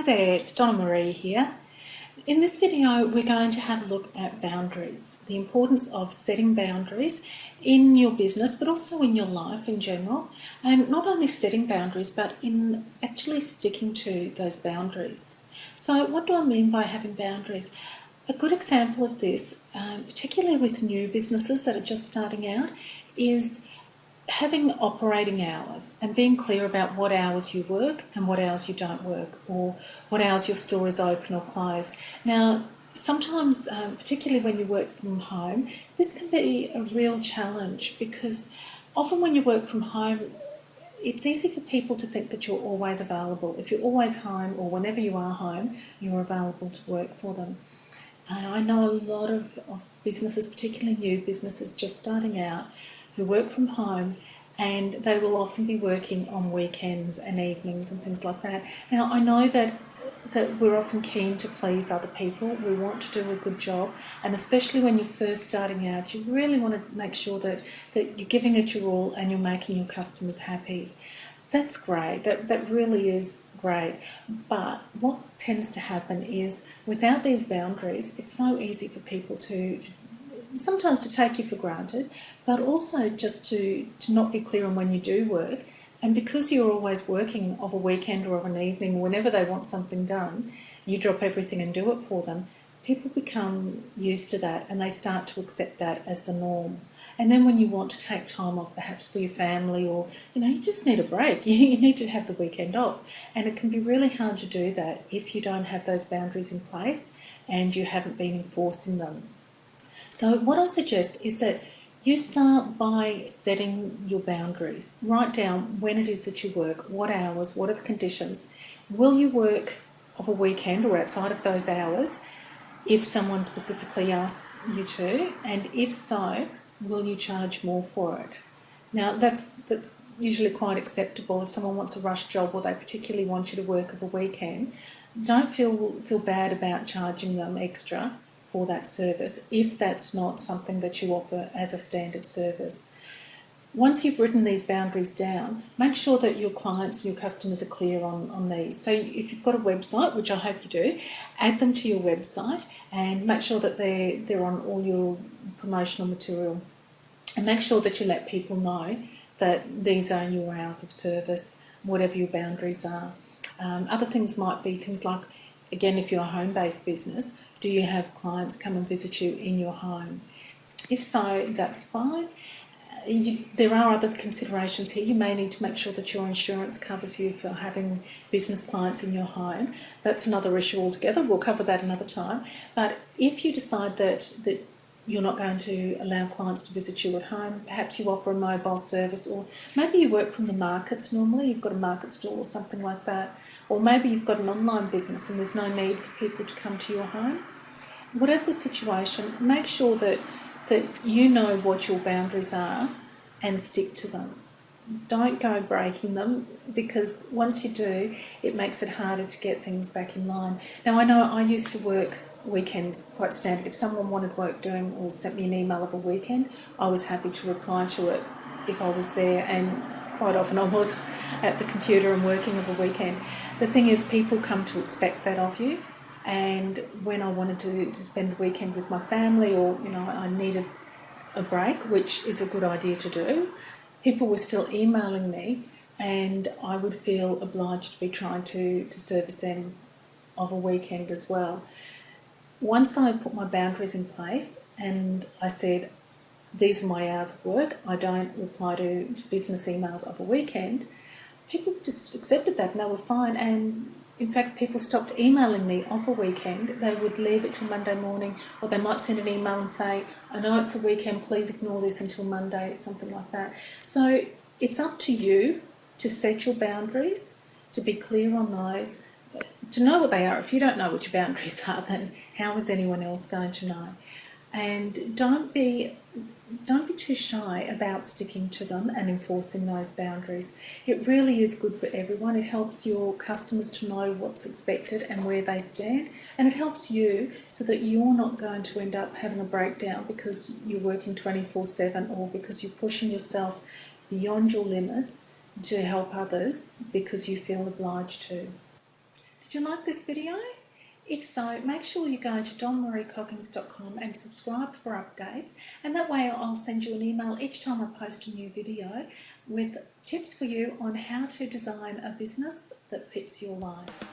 Hi there, it's Donna-Marie here. In this video we're going to have a look at boundaries, the importance of setting boundaries in your business but also in your life in general, and not only setting boundaries but in actually sticking to those boundaries. So what do I mean by having boundaries? A good example of this, particularly with new businesses that are just starting out, is having operating hours and being clear about what hours you work and what hours you don't work, or what hours your store is open or closed. Now, sometimes, particularly when you work from home, this can be a real challenge because often when you work from home, it's easy for people to think that you're always available. If you're always home or whenever you are home, you're available to work for them. I know a lot of businesses, particularly new businesses just starting out, who work from home, and they will often be working on weekends and evenings and things like that. Now, I know that we're often keen to please other people. We want to do a good job, and especially when you're first starting out, you really want to make sure that you're giving it your all and you're making your customers happy. That's great, that really is great. But what tends to happen is without these boundaries, it's so easy for people to sometimes to take you for granted, but also just to not be clear on when you do work. And because you're always working of a weekend or of an evening, whenever they want something done, you drop everything and do it for them. People become used to that and they start to accept that as the norm. And then when you want to take time off, perhaps for your family, or you just need a break, you need to have the weekend off. And it can be really hard to do that if you don't have those boundaries in place and you haven't been enforcing them. So what I suggest is that you start by setting your boundaries. Write down when it is that you work, what hours, what are the conditions. Will you work of a weekend or outside of those hours if someone specifically asks you to? And if so, will you charge more for it? Now, that's usually quite acceptable. If someone wants a rush job or they particularly want you to work of a weekend, don't feel bad about charging them extra for that service if that's not something that you offer as a standard service. Once you've written these boundaries down, make sure that your clients and your customers are clear on these. So if you've got a website, which I hope you do, add them to your website and make sure that they're on all your promotional material. And make sure that you let people know that these are your hours of service, whatever your boundaries are. Other things might be things like, again, if you're a home-based business, do you have clients come and visit you in your home? If so, that's fine. There are other considerations here. You may need to make sure that your insurance covers you for having business clients in your home. That's another issue altogether. We'll cover that another time. But if you decide that you're not going to allow clients to visit you at home, perhaps you offer a mobile service, or maybe you work from the markets normally, you've got a market stall or something like that, or maybe you've got an online business and there's no need for people to come to your home. Whatever the situation, make sure that you know what your boundaries are and stick to them. Don't go breaking them, because once you do, it makes it harder to get things back in line. Now, I know I used to work weekends quite standard. If someone wanted work doing or sent me an email of a weekend, I was happy to reply to it if I was there, and quite often I was at the computer and working of a weekend. The thing is, people come to expect that of you, and when I wanted to spend a weekend with my family, or I needed a break, which is a good idea to do, people were still emailing me and I would feel obliged to be trying to service them of a weekend as well. Once I put my boundaries in place and I said, these are my hours of work, I don't reply to business emails of a weekend, people just accepted that and they were fine. And in fact, people stopped emailing me off a weekend. They would leave it till Monday morning, or they might send an email and say, I know it's a weekend, please ignore this until Monday, something like that. So it's up to you to set your boundaries, to be clear on those, to know what they are. If you don't know what your boundaries are, then how is anyone else going to know? And don't be too shy about sticking to them and enforcing those boundaries. It really is good for everyone. It helps your customers to know what's expected and where they stand, and it helps you so that you're not going to end up having a breakdown because you're working 24/7, or because you're pushing yourself beyond your limits to help others because you feel obliged to. Did Did you like this video? If so, make sure you go to Donna-Marie.com and subscribe for updates, and that way I'll send you an email each time I post a new video with tips for you on how to design a business that fits your life.